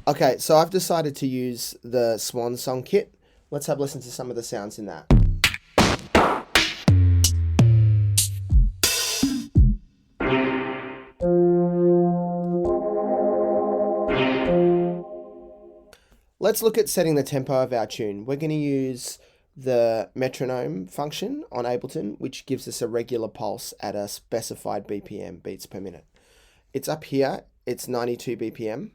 Okay, so I've decided to use the Swan Song kit. Let's have a listen to some of the sounds in that. Let's look at setting the tempo of our tune. We're going to use the metronome function on Ableton, which gives us a regular pulse at a specified BPM, beats per minute. It's up here, it's 92 BPM,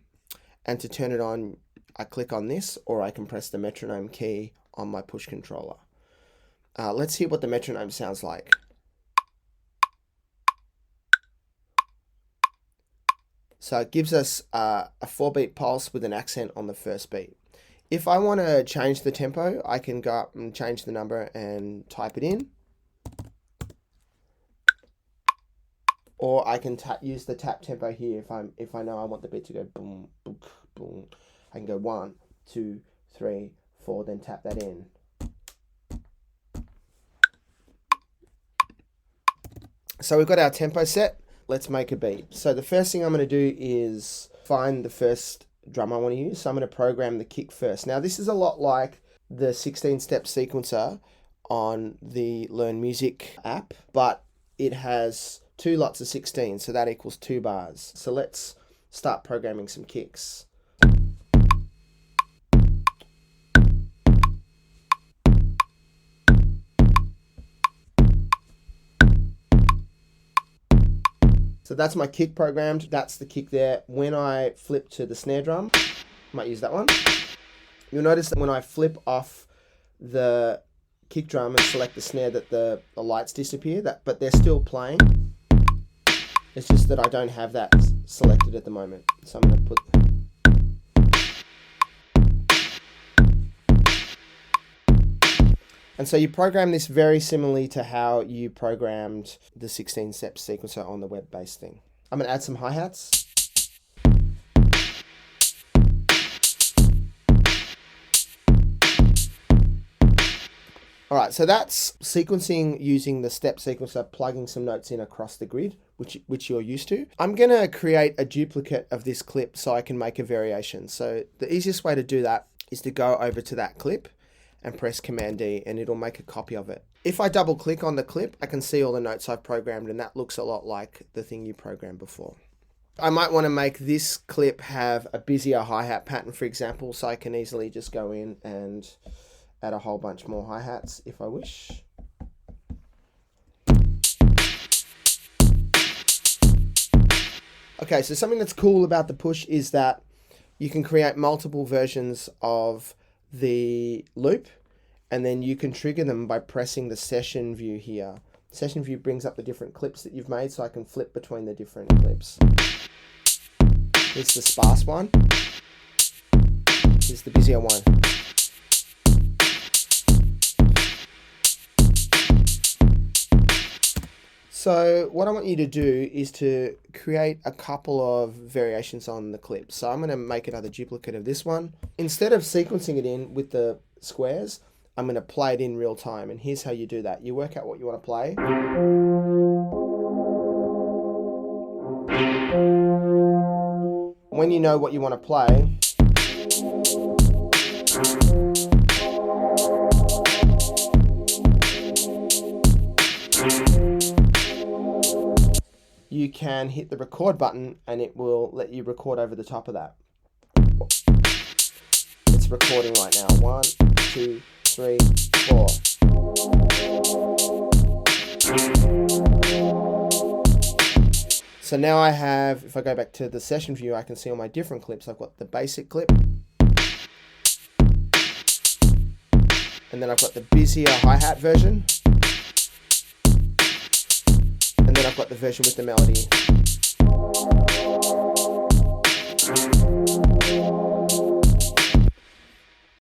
and to turn it on, I click on this, or I can press the metronome key on my push controller. Let's hear what the metronome sounds like. So it gives us a 4-beat pulse with an accent on the first beat. If I want to change the tempo, I can go up and change the number and type it in. Or I can use the tap tempo here if I know I want the beat to go boom, boom, boom. I can go 1, 2, 3, 4, then tap that in. So we've got our tempo set. Let's make a beat. So the first thing I'm going to do is find the first drum I want to use. So I'm going to program the kick first. Now this is a lot like the 16-step sequencer on the Learn Music app, but it has 2 lots of 16, so that equals 2 bars. So let's start programming some kicks. So that's my kick programmed. That's the kick there. When I flip to the snare drum, I might use that one. You'll notice that when I flip off the kick drum and select the snare that the lights disappear, but they're still playing. It's just that I don't have that selected at the moment. So I'm going to put... And so you program this very similarly to how you programmed the 16-step sequencer on the web-based thing. I'm going to add some hi-hats. Alright, so that's sequencing using the step sequencer, plugging some notes in across the grid, which you're used to. I'm going to create a duplicate of this clip so I can make a variation. So the easiest way to do that is to go over to that clip and press Command D, and it'll make a copy of it. If I double click on the clip, I can see all the notes I've programmed, and that looks a lot like the thing you programmed before. I might want to make this clip have a busier hi-hat pattern, for example, so I can easily just go in and add a whole bunch more hi-hats if I wish. Okay, so something that's cool about the push is that you can create multiple versions of the loop, and then you can trigger them by pressing the session view here. Session view brings up the different clips that you've made, so I can flip between the different clips. Here's the sparse one. Here's the busier one. So what I want you to do is to create a couple of variations on the clip. So I'm going to make another duplicate of this one. Instead of sequencing it in with the squares, I'm going to play it in real time. And here's how you do that. You work out what you want to play. When you know what you want to play, you can hit the record button and it will let you record over the top of that. It's recording right now. 1, 2, 3, 4. So now I have, if I go back to the session view, I can see all my different clips. I've got the basic clip, and then I've got the busier hi-hat version, and then I've got the version with the melody.